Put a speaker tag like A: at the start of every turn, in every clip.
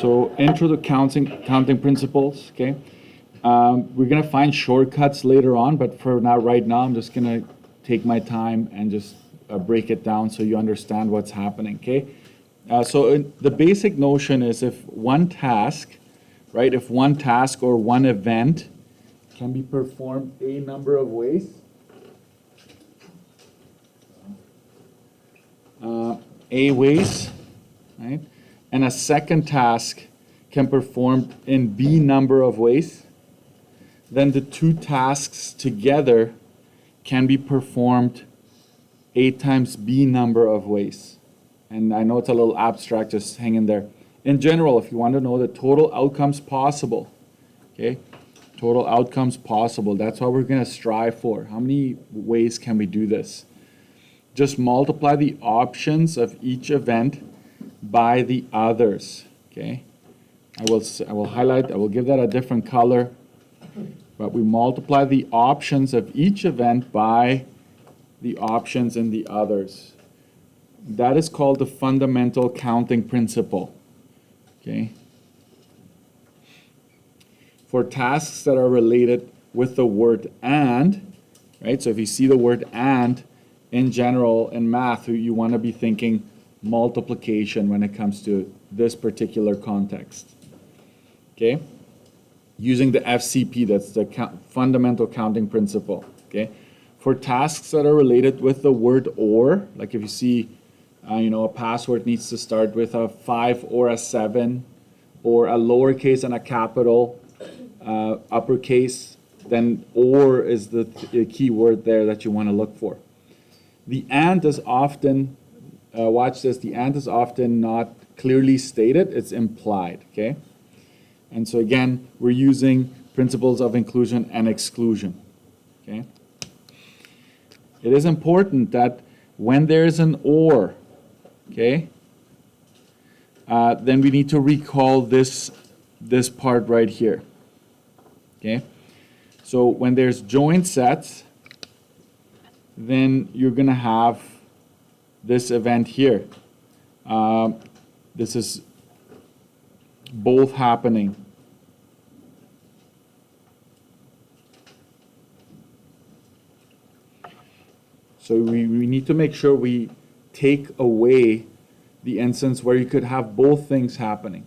A: So intro to counting principles, okay? We're gonna find shortcuts later on, but for now, right now, I'm just gonna take my time and just break it down so you understand what's happening, okay? The basic notion is if one task, right, if one task or one event can be performed a number of ways, right, and a second task can perform in B number of ways, then the two tasks together can be performed A times B number of ways. And I know it's a little abstract, just hang in there. In general, if you want to know the total outcomes possible, okay, total outcomes possible, that's what we're going to strive for. How many ways can we do this? Just multiply the options of each event by the others, okay? I will highlight, I will give that a different color, but we multiply the options of each event by the options in the others. That is called the fundamental counting principle, okay? For tasks that are related with the word and, right? So if you see the word and, in general, in math, you want to be thinking multiplication when it comes to this particular context, okay? Using the FCP, that's the fundamental counting principle, okay? For tasks that are related with the word or, like if you see, a password needs to start with a 5 or a 7, or a lowercase and a capital, uppercase, then or is the key word there that you want to look for. The and is often, watch this, the and is often not clearly stated, it's implied, okay? And so again, we're using principles of inclusion and exclusion, okay? It is important that when there's an or, okay, then we need to recall this part right here, okay? So when there's joint sets, then you're going to have this event here. This is both happening. So we need to make sure we take away the instance where you could have both things happening.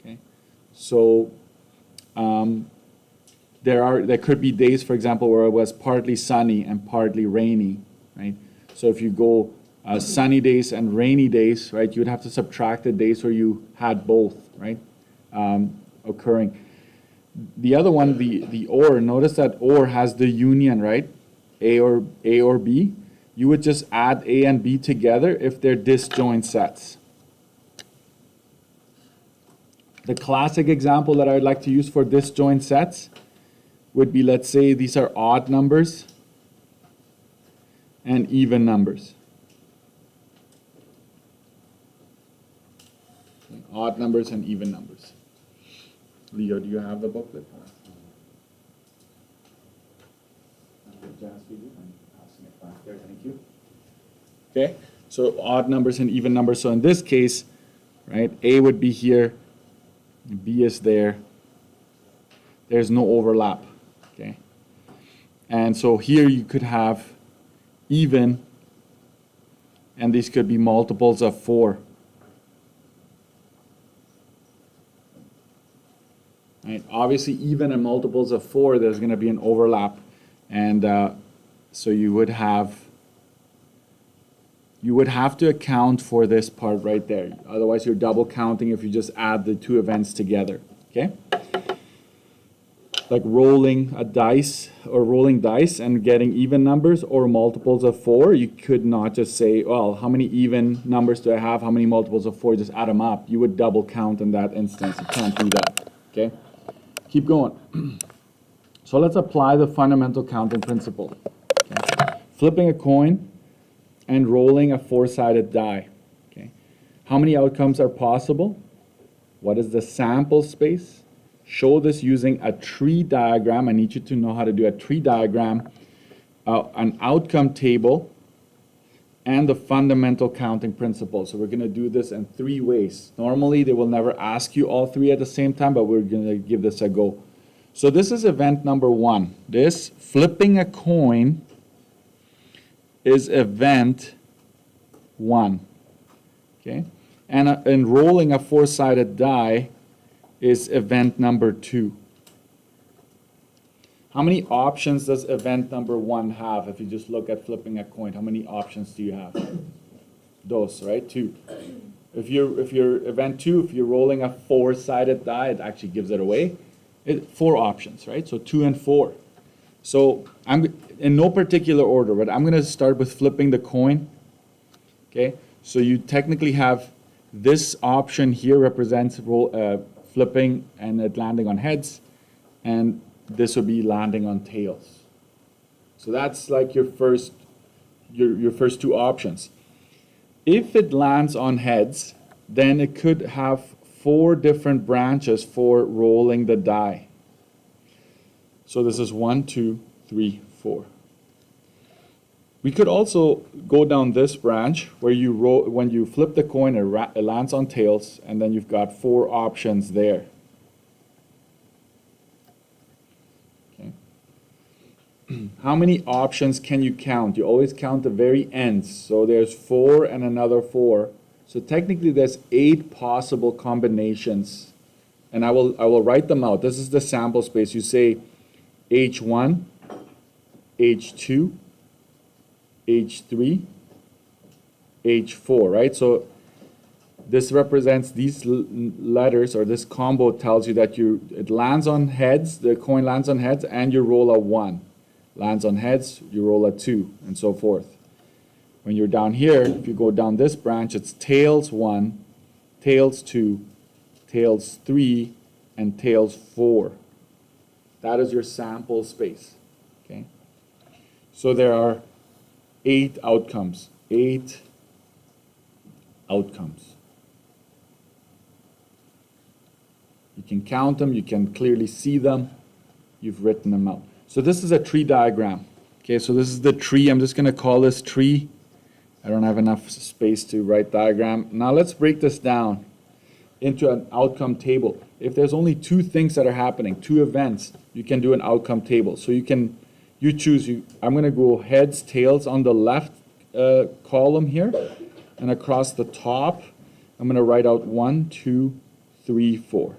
A: Okay, so there could be days, for example, where it was partly sunny and partly rainy, right? So if you go sunny days and rainy days, right, you'd have to subtract the days where you had both, right, occurring. The other one, the or, notice that or has the union, right? A or B. You would just add A and B together if they're disjoint sets. The classic example that I'd like to use for disjoint sets would be, let's say these are odd numbers and even numbers. Odd numbers and even numbers. Leo, do you have the booklet? Thank you. Okay, so odd numbers and even numbers. So in this case, right, A would be here, B is there. There's no overlap. Okay, and so here you could have even, and these could be multiples of 4. Right? Obviously, even and multiples of 4, there's going to be an overlap, and so you would have to account for this part right there. Otherwise, you're double counting if you just add the two events together. Okay? Like rolling a dice or rolling dice and getting even numbers or multiples of 4, you could not just say, well, how many even numbers do I have? How many multiples of 4? Just add them up. You would double count in that instance. You can't do that. Okay? Keep going. So let's apply the fundamental counting principle. Okay? Flipping a coin and rolling a 4-sided die. Okay? How many outcomes are possible? What is the sample space? Show this using a tree diagram. I need you to know how to do a tree diagram, an outcome table, and the fundamental counting principle. So we're going to do this in 3 ways. Normally, they will never ask you all 3 at the same time, but we're going to give this a go. So this is event number 1. This flipping a coin is event 1. Okay? And rolling a 4-sided die is event number 2. How many options does event number 1 have? If you just look at flipping a coin, how many options do you have? Those, right? 2. If you're event 2, if you're rolling a 4-sided die, it actually gives it away. 4 options, right? So 2 and 4. So I'm in no particular order, but I'm going to start with flipping the coin. Okay, so you technically have this option here represents flipping and it landing on heads, and this would be landing on tails. So that's like your first 2 options. If it lands on heads, then it could have 4 different branches for rolling the die. So this is 1, 2, 3, 4. We could also go down this branch where you roll, when you flip the coin, it lands on tails, and then you've got 4 options there. Okay. How many options can you count? You always count the very ends. So there's 4 and another 4. So technically there's 8 possible combinations, and I will write them out. This is the sample space. You say H1, H2, H3, H4, right? So this represents these letters, or this combo tells you that it lands on heads, the coin lands on heads, and you roll a 1. Lands on heads, you roll a 2, and so forth. When you're down here, if you go down this branch, it's tails 1, tails 2, tails 3, and tails 4. That is your sample space. Okay? So there are 8 outcomes. 8 outcomes. You can count them, you can clearly see them, you've written them out. So this is a tree diagram. Okay, so this is the tree. I'm just going to call this tree. I don't have enough space to write diagram. Now let's break this down into an outcome table. If there's only 2 things that are happening, 2 events, you can do an outcome table. So you choose. I'm going to go heads, tails on the left column here, and across the top, I'm going to write out 1, 2, 3, 4.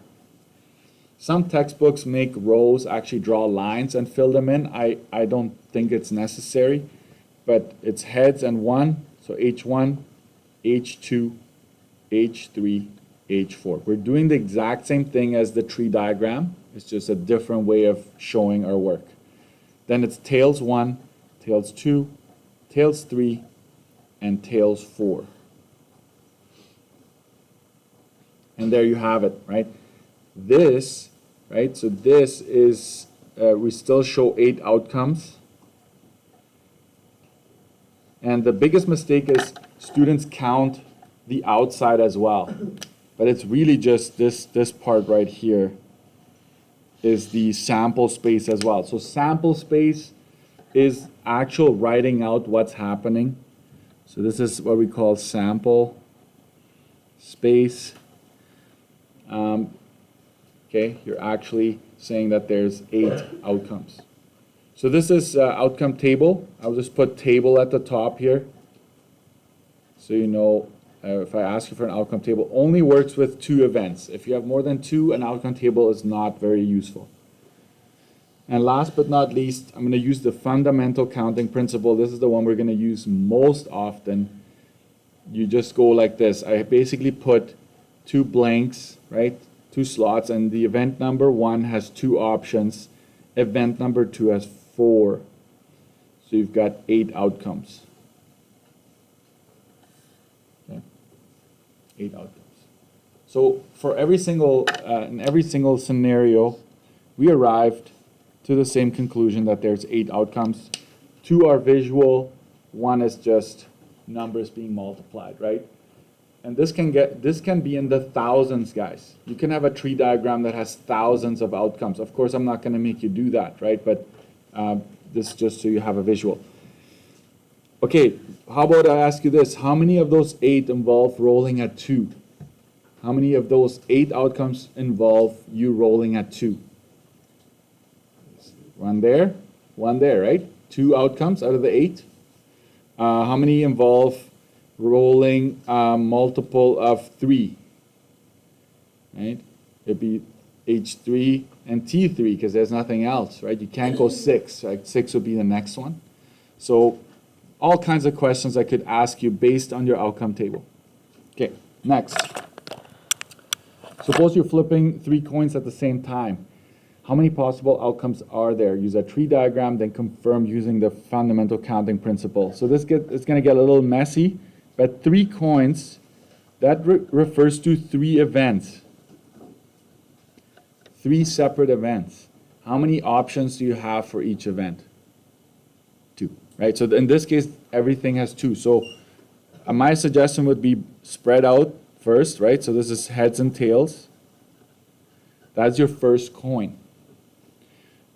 A: Some textbooks make rows, actually draw lines and fill them in. I don't think it's necessary, but it's heads and 1, so H1, H2, H3, H4. We're doing the exact same thing as the tree diagram. It's just a different way of showing our work. Then it's tails 1, tails 2, tails 3, and tails 4. And there you have it, right? This, right? So this is, we still show 8 outcomes. And the biggest mistake is students count the outside as well. But it's really just this part right here is the sample space as well. So sample space is actual writing out what's happening. So this is what we call sample space. Okay, you're actually saying that there's 8 outcomes. So this is outcome table. I'll just put table at the top here. So you know, if I ask you for an outcome table, only works with 2 events. If you have more than 2, an outcome table is not very useful. And last but not least, I'm going to use the fundamental counting principle. This is the one we're going to use most often. You just go like this. I basically put 2 blanks, right? 2 slots, and the event number 1 has 2 options. Event number 2 has 4. So you've got 8 outcomes. Okay. 8 outcomes. So for every single, in every single scenario, we arrived to the same conclusion that there's 8 outcomes. 2 are visual, 1 is just numbers being multiplied, right? And this can be in the thousands, guys. You can have a tree diagram that has thousands of outcomes. Of course, I'm not going to make you do that, right? But this is just so you have a visual. Okay, how about I ask you this? How many of those 8 involve rolling at 2? How many of those 8 outcomes involve you rolling at 2? One there, right? 2 outcomes out of the 8. How many involve rolling multiple of 3? Right? It'd be H3 and T3 because there's nothing else, right? You can't go 6, right? 6 would be the next one. So all kinds of questions I could ask you based on your outcome table. Okay, next. Suppose you're flipping 3 coins at the same time. How many possible outcomes are there? Use a tree diagram, then confirm using the fundamental counting principle. So this it's going to get a little messy, but 3 coins, that refers to 3 events. 3 separate events. How many options do you have for each event? 2, right? So in this case, everything has 2. So my suggestion would be spread out first, right? So this is heads and tails. That's your first coin.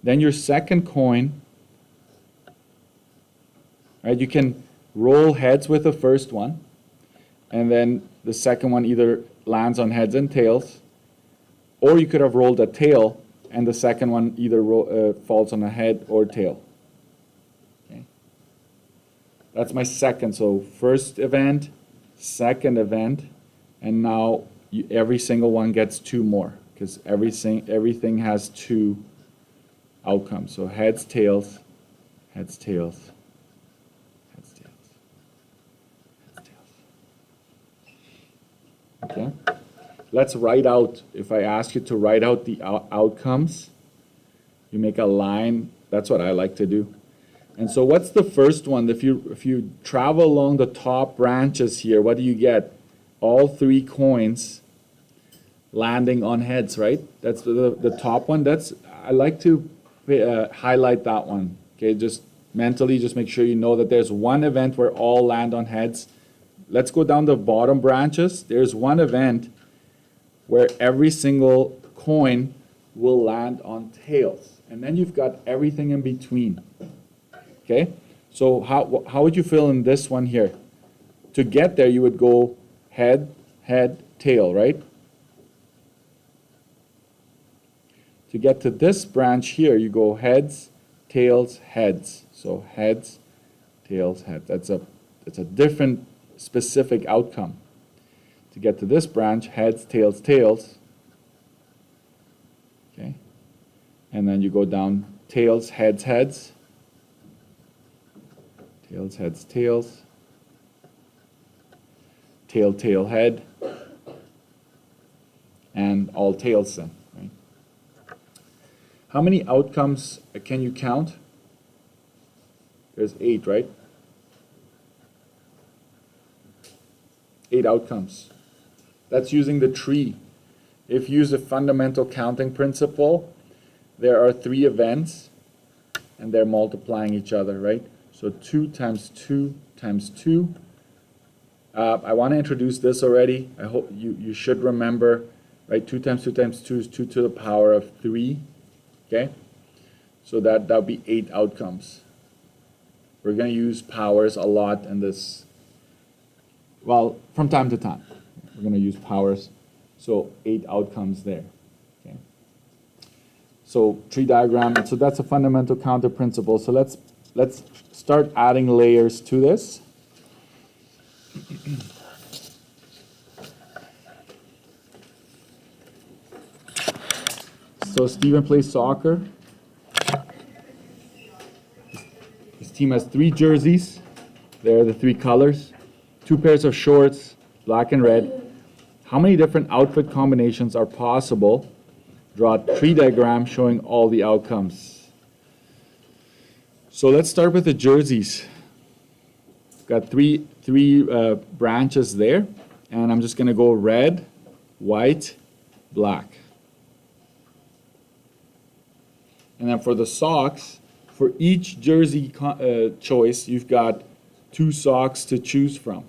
A: Then your second coin, right? You can roll heads with the first one, and then the second one either lands on heads and tails, or you could have rolled a tail, and the second one either falls on a head or tail. Okay. That's my second. So first event, second event, and now every single one gets 2 more because everything has 2 outcomes. So heads, tails, heads, tails, heads, tails, heads, tails. Okay. Let's write out, if I ask you to write out the outcomes, you make a line. That's what I like to do. And so what's the first one? If you travel along the top branches here, what do you get? All 3 coins landing on heads, right? That's the top one. I like to highlight that one. Okay, just mentally, just make sure you know that there's one event where all land on heads. Let's go down the bottom branches. There's one event where every single coin will land on tails. And then you've got everything in between. Okay? So how would you feel in this one here? To get there, you would go head, head, tail, right? To get to this branch here, you go heads, tails, heads. So heads, tails, heads. That's a different specific outcome. To get to this branch, heads, tails, tails. Okay. And then you go down tails, heads, heads. Tails, heads, tails. Tail, tail, head. And all tails then, right? How many outcomes can you count? There's 8, right? 8 outcomes. That's using the tree. If you use a fundamental counting principle, there are 3 events, and they're multiplying each other, right? So 2 times 2 times 2. I want to introduce this already. I hope you should remember, right? 2 times 2 times 2 is 2 to the power of 3. Okay? So that'll be 8 outcomes. We're going to use powers a lot in this. Well, from time to time. We're going to use powers. So 8 outcomes there. Okay. So tree diagram. So that's a fundamental counter principle. So let's start adding layers to this. So Steven plays soccer. His team has 3 jerseys. There are the 3 colors. 2 pairs of shorts, black and red. How many different outfit combinations are possible? Draw a tree diagram showing all the outcomes. So let's start with the jerseys. Got three branches there, and I'm just going to go red, white, black. And then for the socks, for each jersey choice, you've got 2 socks to choose from.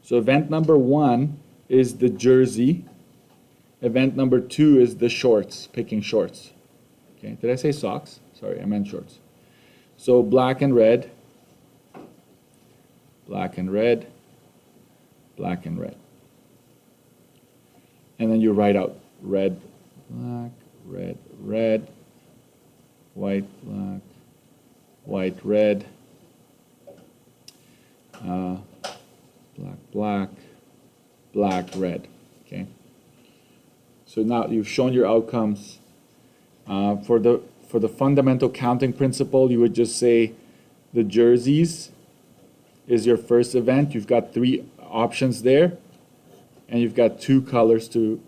A: So event number 1 is the jersey. Event number 2 is the shorts, picking shorts. Okay, did I say socks? Sorry, I meant shorts. So black and red. black and red, black and red. And then you write out red, black, red, red, white, black, white, red, black, black, black, red. Okay. So now you've shown your outcomes. For the fundamental counting principle, you would just say the jerseys is your first event. You've got 3 options there, and you've got 2 colors to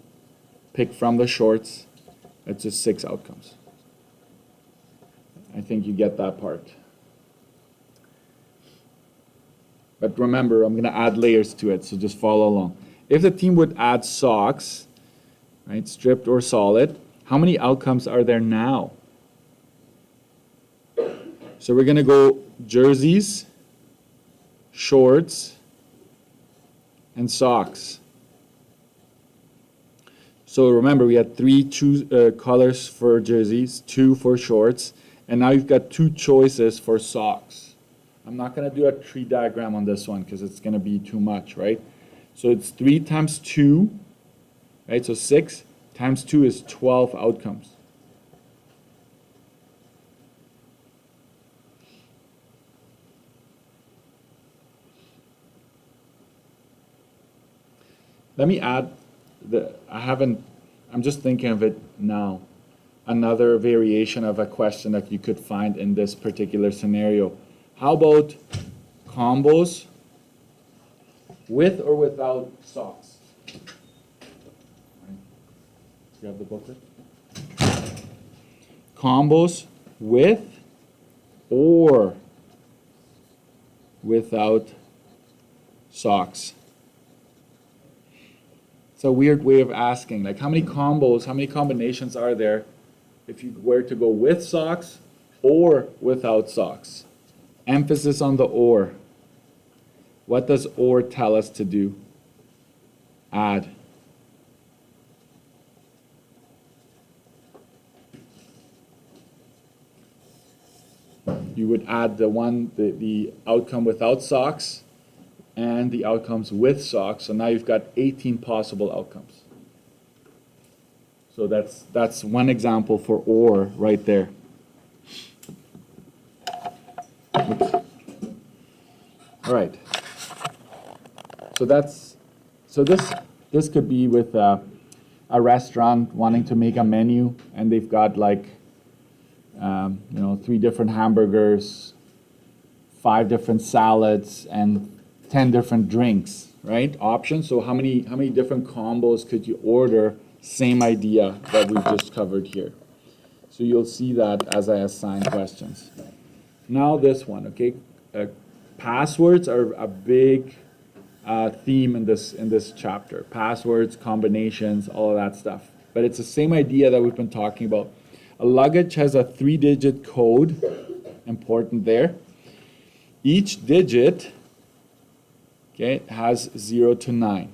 A: pick from the shorts. That's just 6 outcomes. I think you get that part. But remember, I'm going to add layers to it, so just follow along. If the team would add socks, right, stripped or solid, how many outcomes are there now? So we're going to go jerseys, shorts, and socks. So remember, we had 3 colors for jerseys, 2 for shorts, and now you've got 2 choices for socks. I'm not going to do a tree diagram on this one because it's going to be too much, right? So it's 3 times 2, right? So 6 times 2 is 12 outcomes. Let me add I'm just thinking of it now. Another variation of a question that you could find in this particular scenario. How about combos with or without socks? You have the booklet? Combos with or without socks. It's a weird way of asking, like how many combos, how many combinations are there if you were to go with socks or without socks? Emphasis on the or. What does or tell us to do? Add. You would add the outcome without socks and the outcomes with socks. So now you've got 18 possible outcomes. So that's one example for or right there. Oops. All right. So this could be with a restaurant wanting to make a menu, and they've got like 3 different hamburgers, 5 different salads, and 10 different drinks, right? Options. So how many different combos could you order? Same idea that we've just covered here. So you'll see that as I assign questions. Now this one, okay? Passwords are a big theme in this chapter. Passwords, combinations, all of that stuff. But it's the same idea that we've been talking about. A luggage has a 3-digit code, important there. Each digit, okay, has 0 to 9.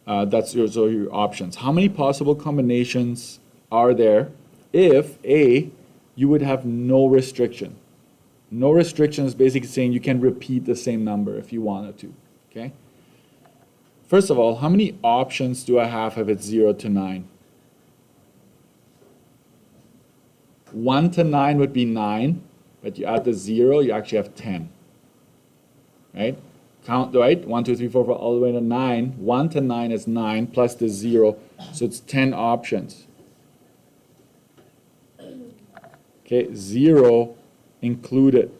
A: That's your options. How many possible combinations are there if A, you would have no restriction? No restriction is basically saying you can repeat the same number if you wanted to, okay? First of all, how many options do I have if it's 0 to 9? 1 to 9 would be 9, but you add the 0, you actually have 10, right? Count, right? 1, 2, 3, 4, 5, all the way to 9. 1 to 9 is 9 plus the 0, so it's 10 options. Okay, 0 included.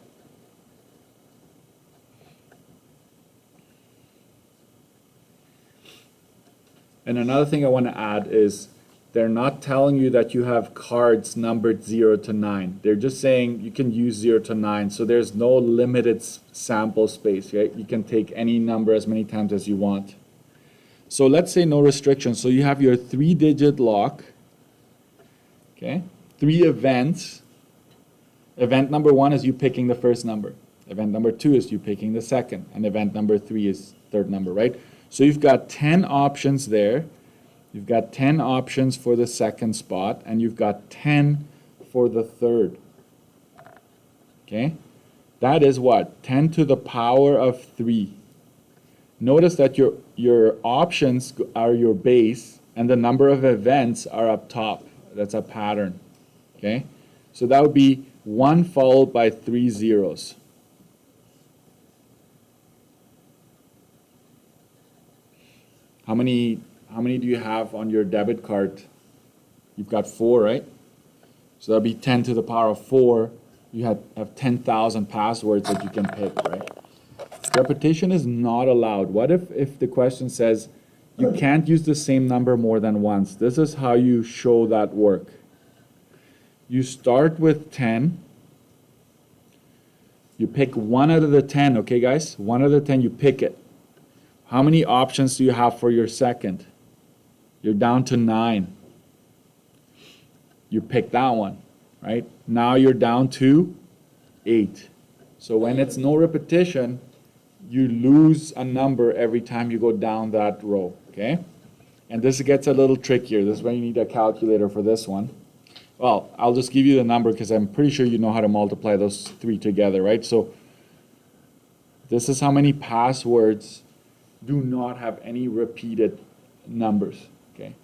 A: And another thing I want to add is they're not telling you that you have cards numbered 0 to 9. They're just saying you can use 0 to 9. So there's no limited sample space, right? You can take any number as many times as you want. So let's say no restrictions. So you have your 3-digit lock, okay? 3 events. Event number 1 is you picking the first number. Event number 2 is you picking the second. And event number 3 is third number, right? So you've got 10 options there. You've got 10 options for the second spot, and you've got 10 for the third. Okay? That is what? 10 to the power of 3. Notice that your options are your base, and the number of events are up top. That's a pattern. Okay? So that would be 1 followed by 3 zeros. How many do you have on your debit card? You've got 4, right? So that'll be 10 to the power of 4. You have 10,000 passwords that you can pick, right? Repetition is not allowed. What if the question says you can't use the same number more than once? This is how you show that work. You start with 10. You pick 1 out of the 10, okay guys? 1 out of the 10, you pick it. How many options do you have for your second? You're down to 9. You pick that one, right? Now you're down to 8. So when it's no repetition, you lose a number every time you go down that row, okay? And this gets a little trickier. This is why you need a calculator for this one. Well, I'll just give you the number because I'm pretty sure you know how to multiply those 3 together, right? So this is how many passwords do not have any repeated numbers, okay?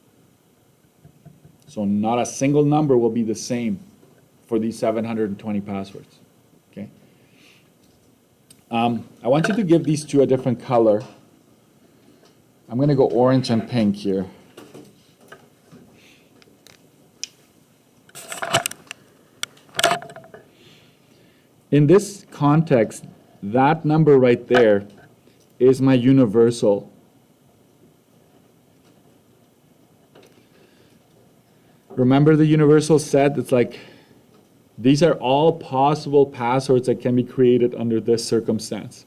A: So not a single number will be the same for these 720 passwords, okay? I want you to give these two a different color. I'm going to go orange and pink here. In this context, that number right there is my universal. Remember the universal set? It's like these are all possible passwords that can be created under this circumstance.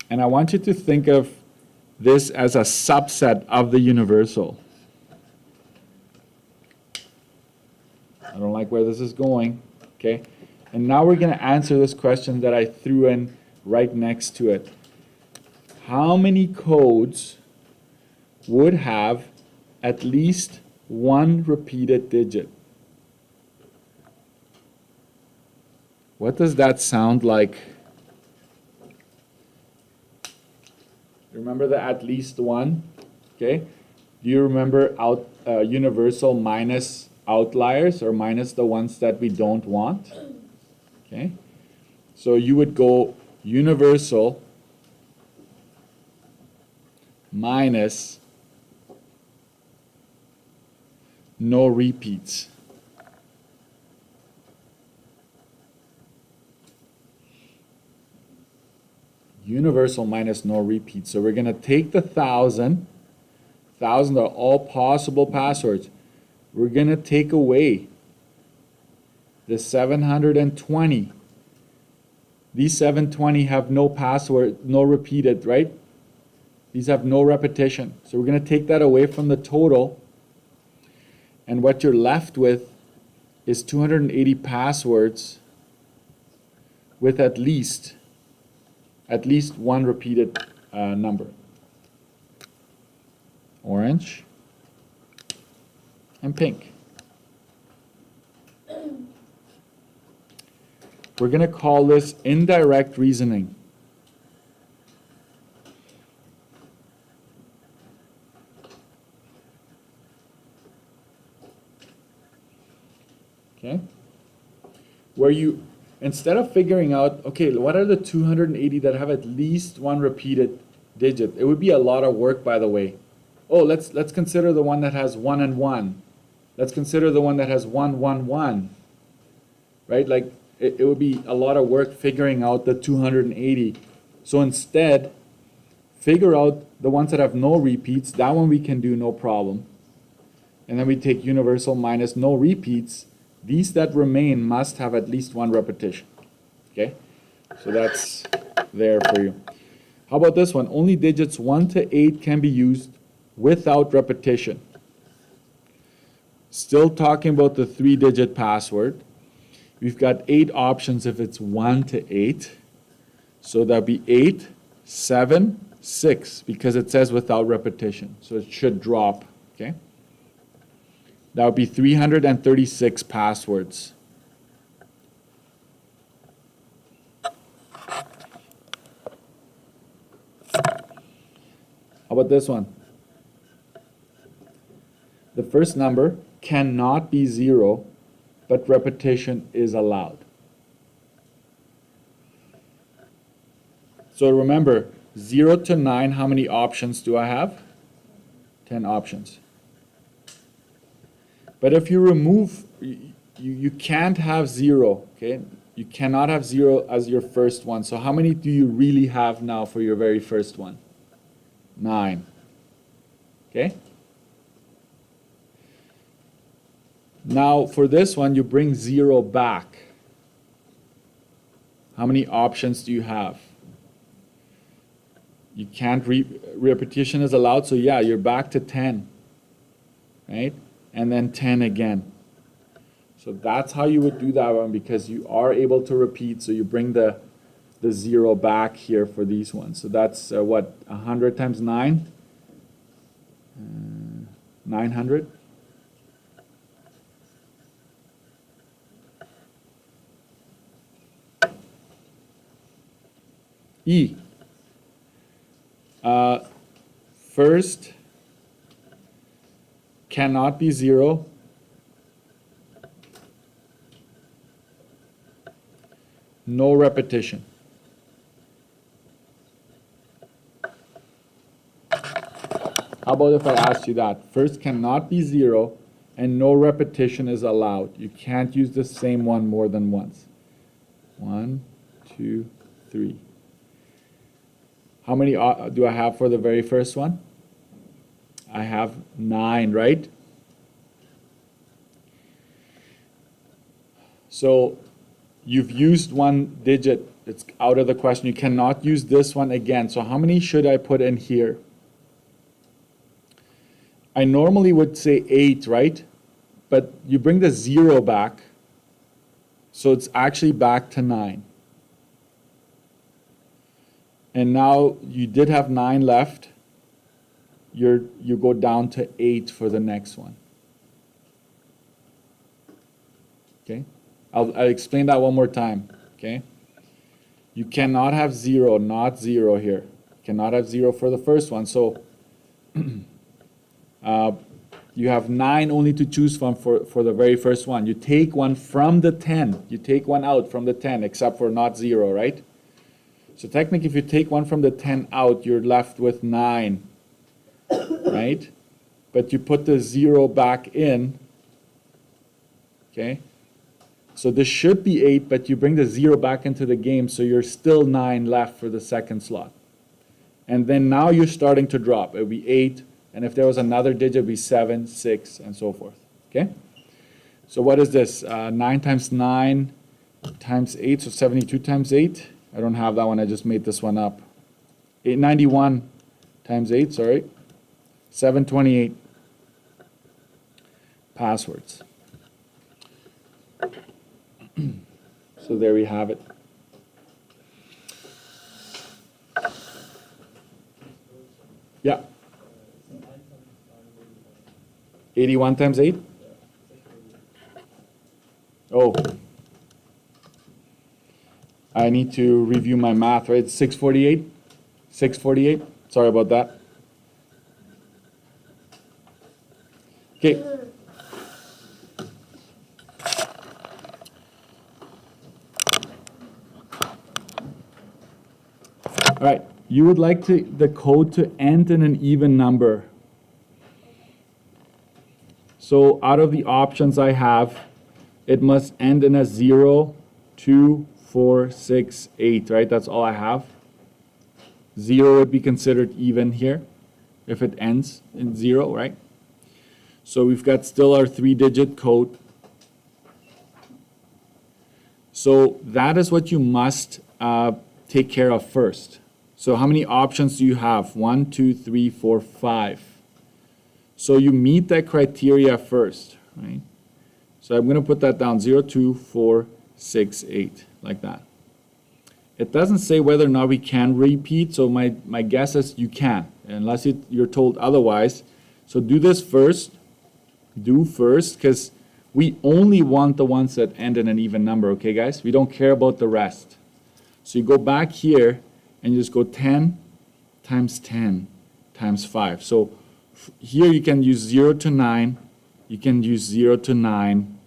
A: And I want you to think of this as a subset of the universal. I don't like where this is going, okay? And now we're going to answer this question that I threw in right next to it. How many codes would have at least one repeated digit? What does that sound like? Remember the at least one? Okay. Do you remember universal minus outliers, or minus the ones that we don't want? Okay. So you would go universal minus no repeats. Universal minus no repeats. So we're going to take the 1,000. 1,000 are all possible passwords. We're going to take away the 720. These 720 have no password, no repeated, right? These have no repetition. So we're going to take that away from the total. And what you're left with is 280 passwords with at least one repeated number. Orange and pink. We're going to call this indirect reasoning. Okay? Where you, instead of figuring out, okay, what are the 280 that have at least one repeated digit? It would be a lot of work, by the way. Oh, let's consider the one that has 1 and 1. Let's consider the one that has 1, 1, 1. Right? Like, it would be a lot of work figuring out the 280. So instead, figure out the ones that have no repeats. That one we can do no problem. And then we take universal minus no repeats. These that remain must have at least one repetition. Okay? So that's there for you. How about this one? Only digits 1 to 8 can be used without repetition. Still talking about the 3-digit password. We've got 8 options if it's 1 to 8. So that'd be 8, 7, 6, because it says without repetition. So it should drop. Okay? That would be 336 passwords. How about this one? The first number cannot be 0, but repetition is allowed. So remember, 0 to 9, how many options do I have? 10 options. But if you remove, you can't have 0, okay? You cannot have 0 as your first one. So how many do you really have now for your very first one? 9. Okay? Now for this one, you bring 0 back. How many options do you have? You can't, repetition is allowed, so yeah, you're back to 10, right? And then 10 again. So that's how you would do that one, because you are able to repeat, so you bring the 0 back here for these ones. So that's what, 100 times 9? 900? E. First cannot be 0. No repetition. How about if I asked you that? First cannot be 0 and no repetition is allowed. You can't use the same one more than once. 1, 2, 3. How many do I have for the very first one? I have 9, right? So you've used one digit. It's out of the question. You cannot use this one again. So how many should I put in here? I normally would say 8, right? But you bring the 0 back. So it's actually back to 9. And now you did have 9 left. You go down to 8 for the next one. Okay? I'll explain that one more time. Okay? You cannot have 0, not 0 here. You cannot have 0 for the first one. So you have 9 only to choose from for the very first one. You take one from the 10. You take one out from the 10, except for not 0, right? So technically, if you take one from the 10 out, you're left with 9, right? But you put the 0 back in, okay? So this should be 8, but you bring the 0 back into the game, so you're still 9 left for the second slot. And then now you're starting to drop. It would be 8, and if there was another digit, it would be 7, 6, and so forth, okay? So what is this? 9 times 9 times 8, so 72 times 8. I don't have that one, I just made this one up. 891 times 8, sorry. 728 passwords. So there we have it. Yeah. 81 times 8? Oh. I need to review my math, right? 648? 648? Sorry about that. Okay. All right. You would like the code to end in an even number. So out of the options I have, it must end in a 0, 2, 4, 6, 8, right? That's all I have. 0 would be considered even here if it ends in 0, right? So we've got still our 3-digit code. So that is what you must take care of first. So how many options do you have? 1, 2, 3, 4, 5. So you meet that criteria first, right? So I'm going to put that down, 0, 2, 4, 6, 8, like that. It doesn't say whether or not we can repeat, so my guess is you can, unless you're told otherwise. So do this first. Do first, because we only want the ones that end in an even number, okay, guys? We don't care about the rest. So you go back here and you just go 10 times 10 times 5. So here you can use 0 to 9, you can use 0 to 9,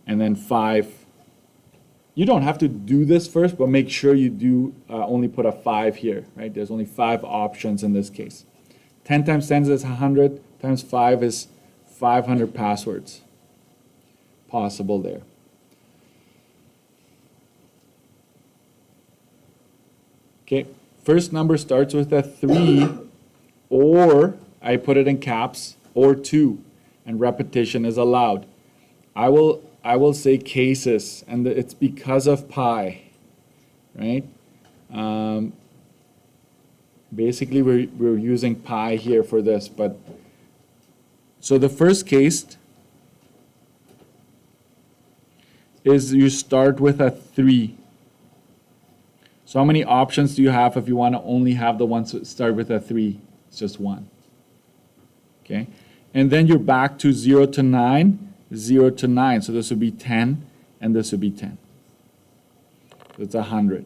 A: and then 5. You don't have to do this first, but make sure you do only put a 5 here, right? There's only 5 options in this case. 10 times 10 is 100, times 5 is 500 passwords possible there. Okay, first number starts with a 3, or I put it in caps, or 2, and repetition is allowed. I will say cases, and it's because of pi, right? Basically, we're using pi here for this, but so the first case is you start with a 3. So how many options do you have if you want to only have the ones that start with a 3? It's just 1. Okay, and then you're back to 0 to 9, 0 to 9. So this would be 10, and this would be 10. So it's 100.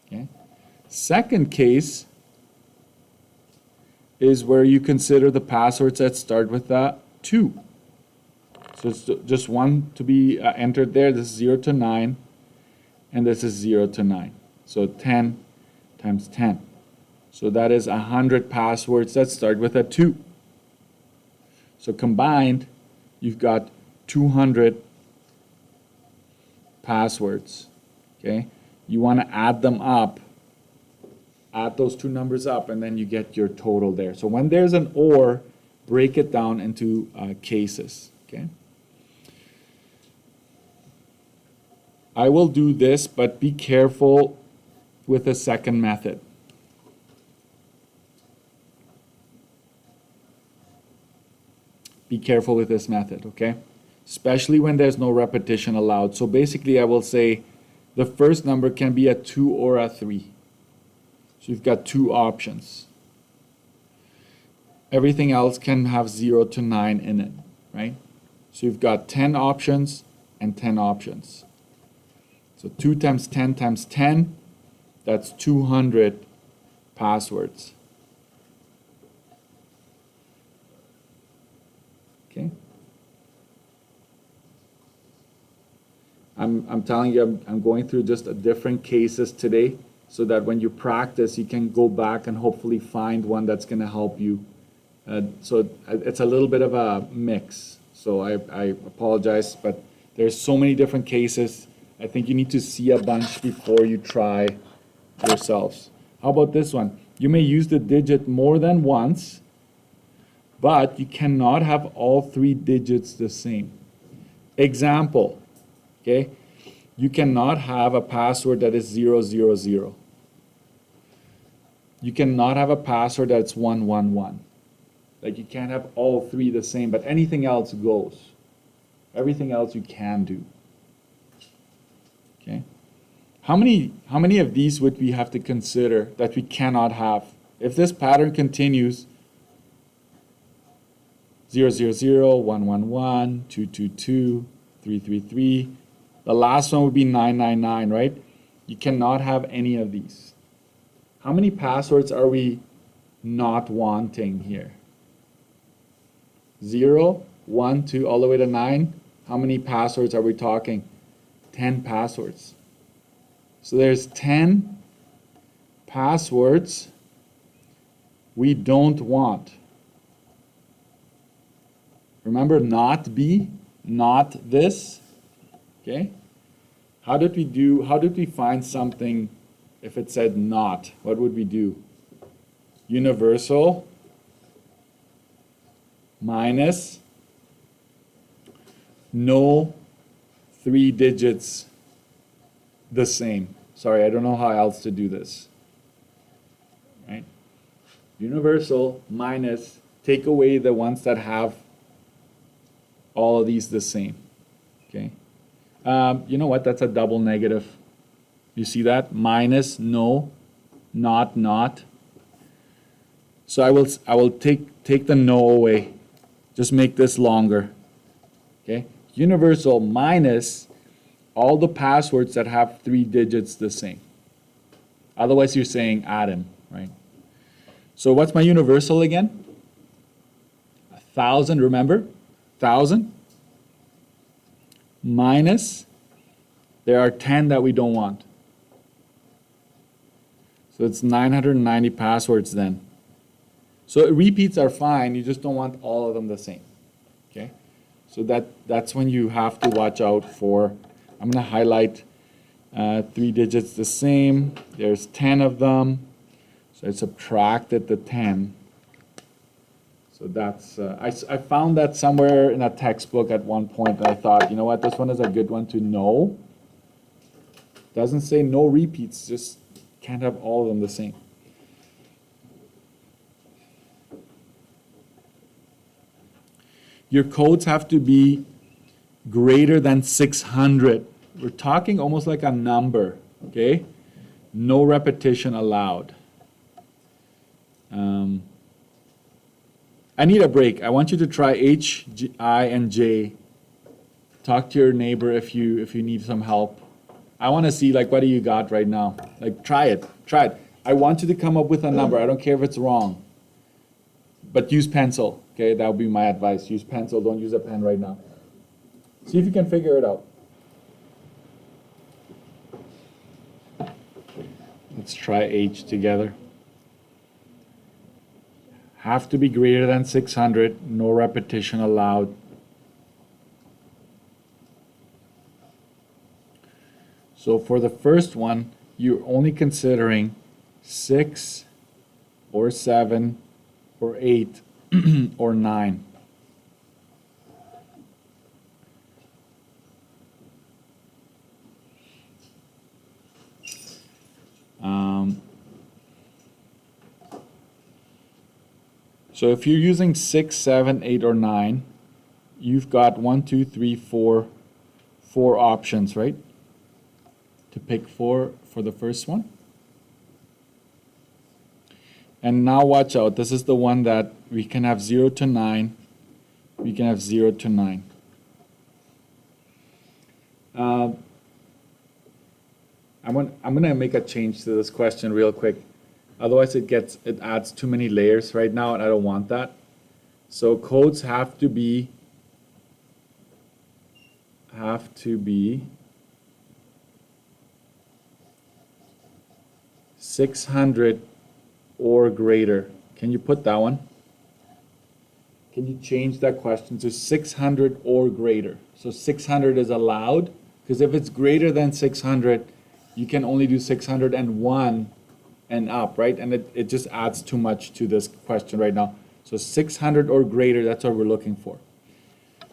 A: Okay. Second case is where you consider the passwords that start with a 2. So it's just one to be entered there. This is 0 to 9, and this is 0 to 9. So 10 times 10. So that is 100 passwords that start with a 2. So combined, you've got 200 passwords. Okay, you want to add them up. Add those two numbers up, and then you get your total there. So when there's an or, break it down into cases. Okay. I will do this, but be careful with the second method. Be careful with this method, okay? Especially when there's no repetition allowed. So basically, I will say the first number can be a 2 or a 3. So you've got 2 options. Everything else can have 0 to 9 in it, right? So you've got 10 options and 10 options. So 2 times 10 times 10, that's 200 passwords. Okay? I'm telling you, I'm going through just different cases today so that when you practice, you can go back and hopefully find one that's going to help you. So it's a little bit of a mix. So I apologize, but there's so many different cases. I think you need to see a bunch before you try yourselves. How about this one? You may use the digit more than once, but you cannot have all 3 digits the same. Example, okay? You cannot have a password that is 000. You cannot have a password that's 111. Like you can't have all 3 the same, but anything else goes. Everything else you can do. Okay? How many of these would we have to consider that we cannot have? If this pattern continues, 000, 111, 222, 333, the last one would be 999, right? You cannot have any of these. How many passwords are we not wanting here? 0, 1, 2, all the way to 9. How many passwords are we talking? 10 passwords. So there's 10 passwords we don't want. Remember, not be, not this. Okay? How did we find something if it said not? What would we do? Universal minus no 3 digits the same. Sorry, I don't know how else to do this. Right? Universal minus, take away the ones that have all of these the same. Okay? You know what? That's a double negative. You see that? Minus, no, not. So I will take the no away. Just make this longer. Okay? Universal minus all the passwords that have 3 digits the same. Otherwise, you're saying add them, right? So what's my universal again? 1,000, remember? 1,000 minus, there are 10 that we don't want. So it's 990 passwords then. So repeats are fine, you just don't want all of them the same. Okay? So that's when you have to watch out for, I'm going to highlight 3 digits the same. There's 10 of them. So I subtracted the 10. So that's, I found that somewhere in a textbook at one point, and I thought, you know what, this one is a good one to know. Doesn't say no repeats, just can't have all of them the same. Your codes have to be greater than 600. We're talking almost like a number, okay? No repetition allowed. I need a break. I want you to try H, I, and J. Talk to your neighbor if you need some help. I want to see, like, what do you got right now? Like, try it. Try it. I want you to come up with a number. I don't care if it's wrong. But use pencil, okay? That would be my advice. Use pencil. Don't use a pen right now. See if you can figure it out. Let's try H together. Have to be greater than 600. No repetition allowed. So for the first one, you're only considering 6 or 7 or 8 or 9. So if you're using 6, 7, 8, or 9, you've got 1, 2, 3, 4 options, right? To pick for the first one. And now watch out. This is the one that we can have 0 to 9. We can have 0 to 9. I'm going to make a change to this question real quick. Otherwise it adds too many layers right now, and I don't want that. So codes have to be 600 or greater. Can you put that one? Can you change that question to 600 or greater? So 600 is allowed, because if it's greater than 600, you can only do 601 and up, right? And it just adds too much to this question right now. So 600 or greater, that's what we're looking for.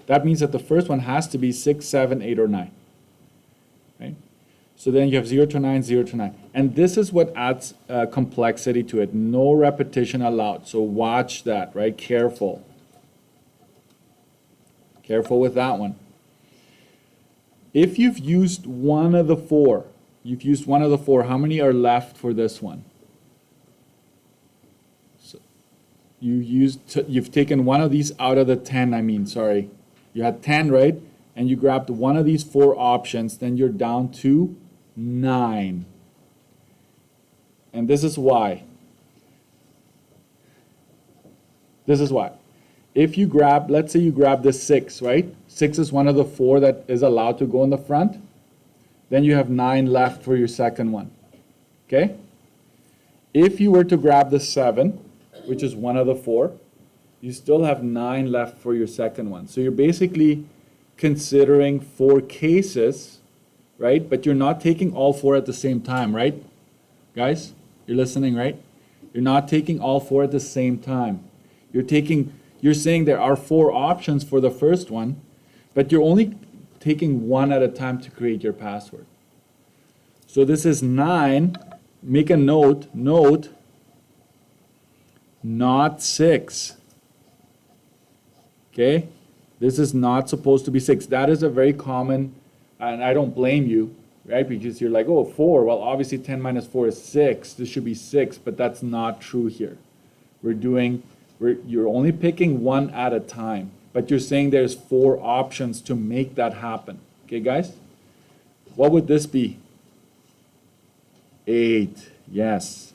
A: That means that the first one has to be 6, 7, 8, or 9, right? So then you have 0 to 9, 0 to 9. And this is what adds complexity to it. No repetition allowed. So watch that, right? Careful. Careful with that one. If you've used one of the 4, how many are left for this one? So you've taken one of these out of the 10, sorry. You had 10, right? And you grabbed one of these 4 options, then you're down to 9. And this is why. This is why. If you grab, let's say you grab the 6, right? 6 is one of the 4 that is allowed to go in the front. Then you have 9 left for your second one. Okay? If you were to grab the 7, which is one of the 4, you still have 9 left for your second one. So you're basically considering 4 cases, right? But you're not taking all 4 at the same time, right? Guys, you're listening, right? You're not taking all 4 at the same time. You're saying there are 4 options for the first one, but you're only taking one at a time to create your password. So this is 9. Make a note, not 6. Okay? This is not supposed to be 6. That is a very common, and I don't blame you, right? Because you're like, oh, 4. Well, obviously 10 minus 4 is 6. This should be 6, but that's not true here. You're only picking one at a time, but you're saying there's 4 options to make that happen. Okay, guys? What would this be? 8. Yes.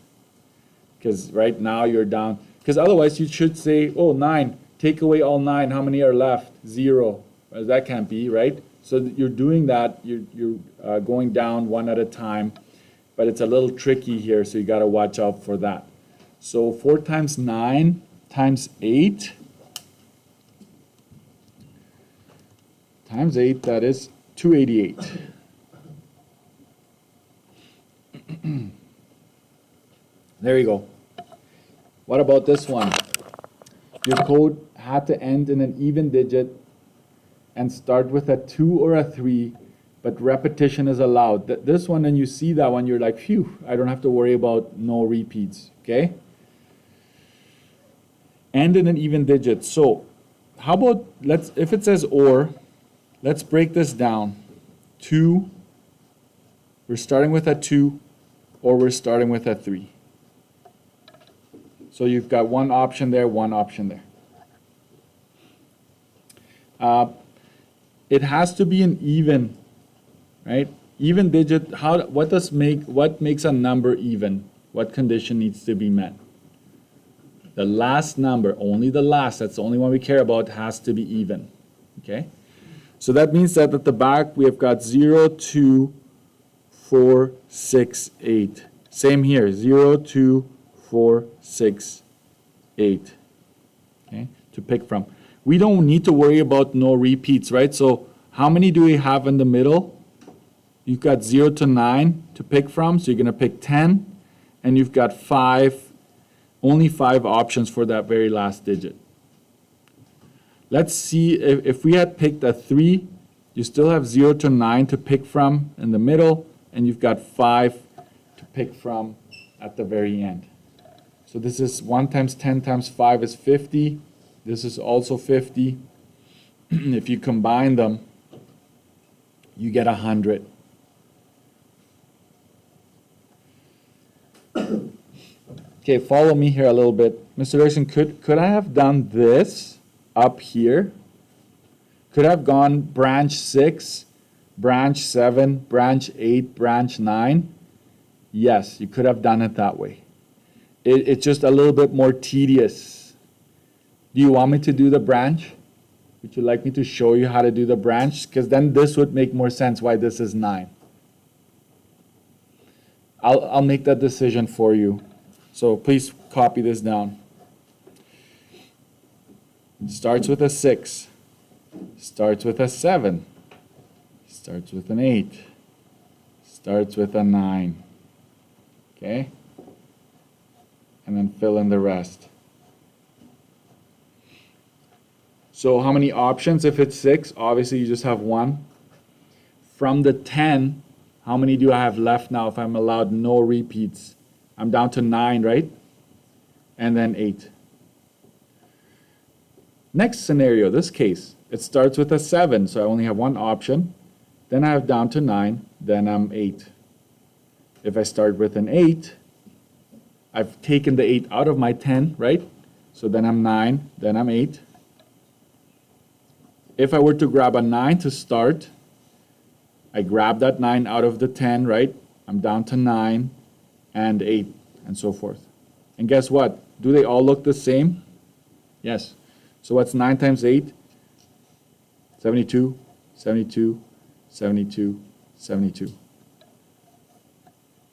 A: because right now you're down. Because otherwise you should say, oh, 9, take away all 9, how many are left? 0. That can't be, right? So you're doing that, you're going down one at a time, but it's a little tricky here, so you got to watch out for that. So 4 times 9 times 8 times 8, that is 288. There you go. What about this one? Your code had to end in an even digit and start with a 2 or a 3, but repetition is allowed. This one, and you see that one, you're like, phew, I don't have to worry about no repeats, okay? End in an even digit. So how about, if it says or, let's break this down. 2, we're starting with a 2, or we're starting with a 3. So you've got one option there, one option there. It has to be an even, right? Even digit. What makes a number even? What condition needs to be met? The last number, only the last, that's the only one we care about, has to be even. Okay? So that means that at the back we have got 0, 2, 4, 6, 8. Same here, 0, 2, 4, 6, 8. Okay? To pick from. We don't need to worry about no repeats, right? So how many do we have in the middle? You've got 0 to 9 to pick from, so you're going to pick 10, and you've got only 5 options for that very last digit. Let's see, if we had picked a 3, you still have 0 to 9 to pick from in the middle, and you've got 5 to pick from at the very end. So this is 1 times 10 times 5 is 50. This is also 50. If you combine them, you get 100. Okay, follow me here a little bit. Mr. Erickson, could I have done this up here? Could I have gone branch 6, branch 7, branch 8, branch 9? Yes, you could have done it that way. It's just a little bit more tedious. Do you want me to do the branch? Would you like me to show you how to do the branch? Because then this would make more sense why this is 9. I'll make that decision for you. So please copy this down. Starts with a 6. Starts with a 7. Starts with an 8. Starts with a 9. Okay? And then fill in the rest. So how many options? If it's 6, obviously you just have 1. From the 10, how many do I have left now if I'm allowed no repeats? I'm down to 9, right? And then 8. Next scenario, this case, it starts with a 7, so I only have 1 option. Then I have down to 9, then I'm 8. If I start with an 8, I've taken the 8 out of my 10, right? So then I'm 9, then I'm 8. If I were to grab a 9 to start, I grab that 9 out of the 10, right? I'm down to 9 and 8 and so forth. And guess what? Do they all look the same? Yes. So what's 9 times 8? 72, 72, 72, 72.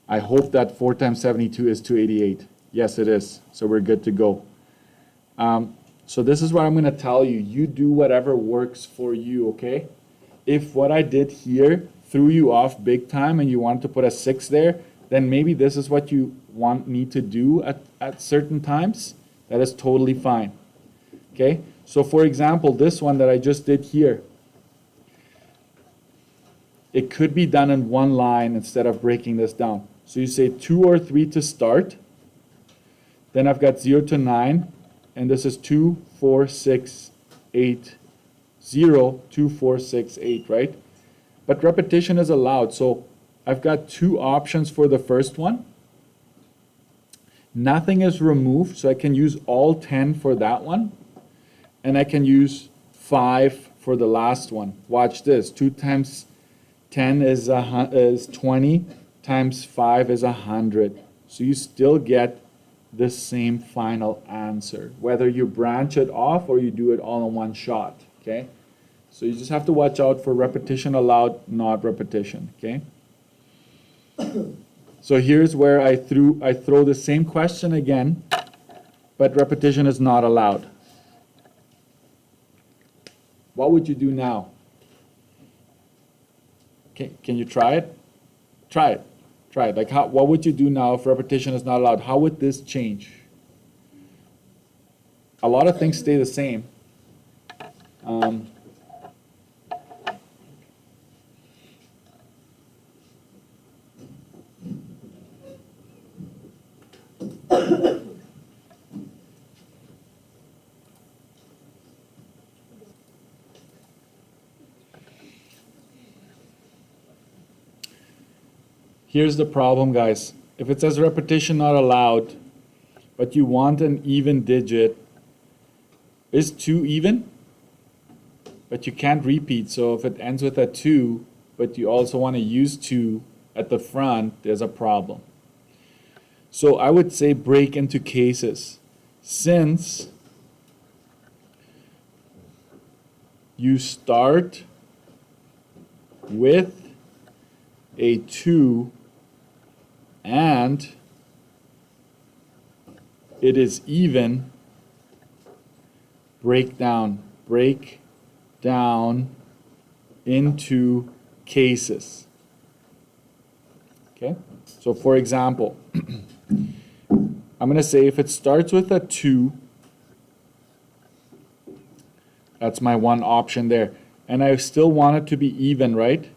A: I hope that 4 times 72 is 288. Yes, it is. So we're good to go. So this is what I'm going to tell you. You do whatever works for you, okay? If what I did here threw you off big time and you wanted to put a 6 there, then maybe this is what you want me to do at certain times. That is totally fine. Okay? So for example, this one that I just did here, it could be done in one line instead of breaking this down. So you say 2 or 3 to start. Then I've got 0 to 9. And this is 2, 4, 6, 8, 0, 2, 4, 6, 8, right? But repetition is allowed. So I've got 2 options for the first one. Nothing is removed, so I can use all 10 for that one. And I can use 5 for the last one. Watch this. 2 times 10 is 20, times 5 is 100. So you still get the same final answer, whether you branch it off or you do it all in one shot, okay? So you just have to watch out for repetition allowed, not repetition, okay? So here's where I throw the same question again, but repetition is not allowed. What would you do now? Can you try it? Try it. Try it. Like what would you do now if repetition is not allowed? How would this change? A lot of things stay the same. Here's the problem, guys. If it says repetition not allowed, but you want an even digit, is 2 even? But you can't repeat, so if it ends with a 2, but you also want to use 2 at the front, there's a problem. So I would say break into cases. Since you start with a 2 and it is even, break down into cases. Okay? So for example, I'm going to say if it starts with a 2, that's my one option there, and I still want it to be even, right?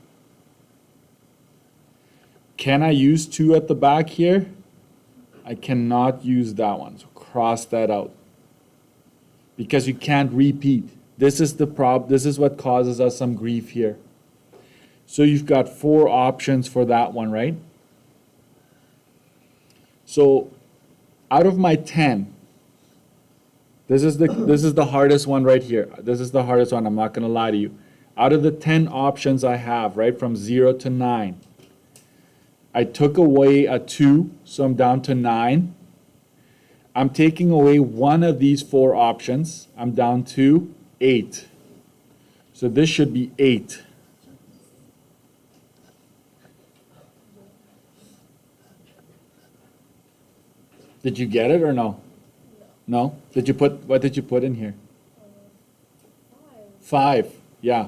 A: Can I use 2 at the back here? I cannot use that one, so cross that out. Because you can't repeat. This is the problem. This is what causes us some grief here. So you've got 4 options for that one, right? So out of my 10, this is the hardest one right here. This is the hardest one, I'm not going to lie to you. Out of the 10 options I have, right, from 0 to 9, I took away a 2, so I'm down to 9. I'm taking away one of these 4 options. I'm down to 8. So this should be 8. Did you get it or no? No? What did you put in here? 5, yeah.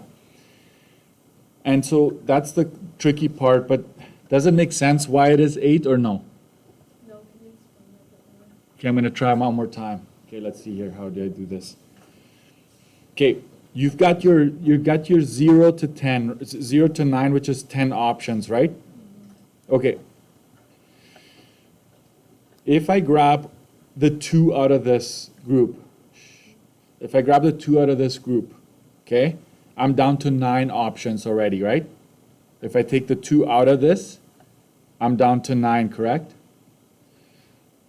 A: And so that's the tricky part, but does it make sense why it is 8 or no?
B: No, can you explain that more?
A: Okay, I'm going to try one more time. Okay, let's see here. How do I do this? Okay, you've got your 0 to 10, 0 to 9, which is 10 options, right? Okay. If I grab the 2 out of this group, okay, I'm down to 9 options already, right? If I take the 2 out of this, I'm down to 9, correct?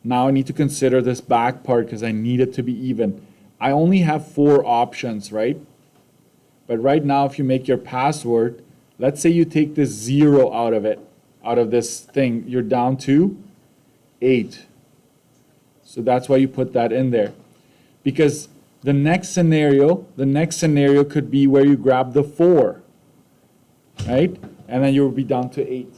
A: Now I need to consider this back part because I need it to be even. I only have 4 options, right? But right now, if you make your password, let's say you take this 0 out of it, out of this thing, you're down to 8. So that's why you put that in there. Because the next scenario could be where you grab the 4, right? And then you'll be down to 8.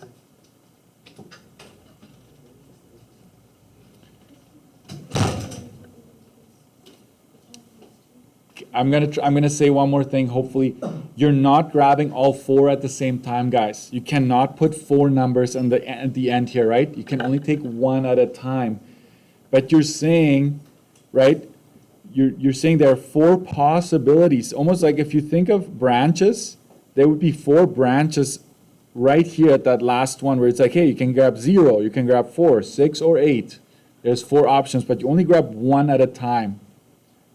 A: I'm gonna say one more thing. Hopefully, you're not grabbing all 4 at the same time, guys. You cannot put 4 numbers at the end here, right? You can only take 1 at a time. But you're saying, right? You're saying there are 4 possibilities. Almost like if you think of branches, there would be 4 branches right here at that last one where it's like, hey, you can grab 0, you can grab 4, 6, or 8. There's 4 options, but you only grab 1 at a time.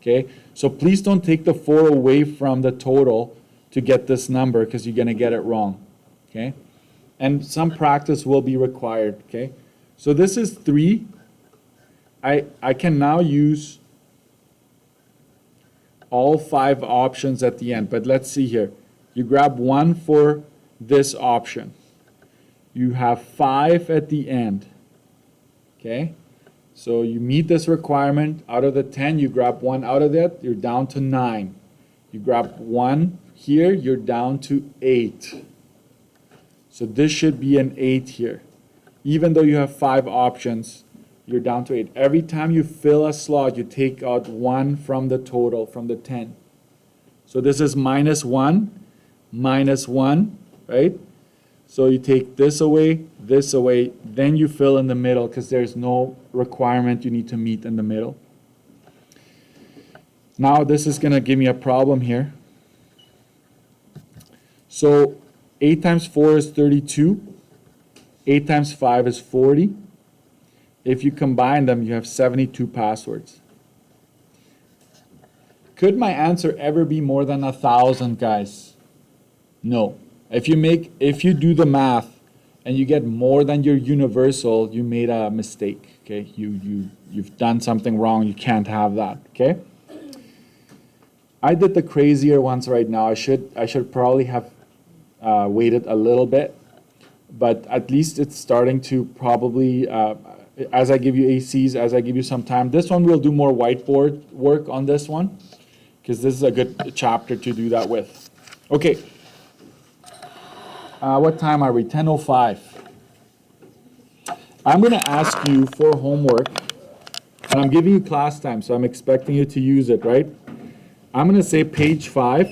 A: Okay? So please don't take the 4 away from the total to get this number because you're going to get it wrong. Okay? And some practice will be required. Okay? So this is 3. I can now use all 5 options at the end, but let's see here. You grab 1 for this option. You have 5 at the end. Okay? So you meet this requirement. Out of the 10, you grab 1 out of that, you're down to 9. You grab 1 here, you're down to 8. So this should be an 8 here. Even though you have 5 options, you're down to 8. Every time you fill a slot, you take out 1 from the total, from the 10. So this is -1, -1, right? So you take this away, then you fill in the middle because there's no requirement you need to meet in the middle. Now this is going to give me a problem here. So 8 times 4 is 32. 8 times 5 is 40. If you combine them, you have 72 passwords. Could my answer ever be more than 1,000, guys? No. If you do the math and you get more than your universal, you made a mistake, okay? You've done something wrong. You can't have that, okay? I did the crazier ones right now. I should probably have waited a little bit, but at least it's starting to probably, as I give you ACs, as I give you some time. This one we'll do more whiteboard work on this one, because this is a good chapter to do that with. Okay. What time are we? 10:05. I'm going to ask you for homework, and I'm giving you class time, so I'm expecting you to use it, right? I'm going to say page 5.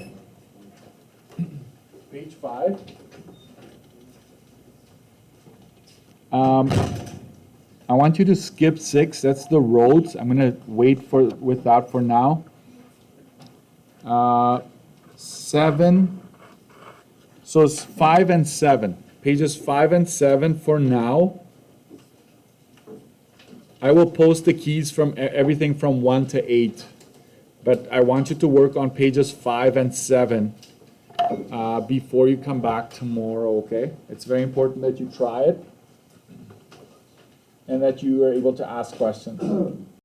A: Page 5. I want you to skip 6. That's the roads. I'm going to wait with that for now. 7. So it's 5 and 7. Pages 5 and 7 for now. I will post the keys from everything from 1 to 8. But I want you to work on pages 5 and 7 before you come back tomorrow, okay? It's very important that you try it and that you are able to ask questions.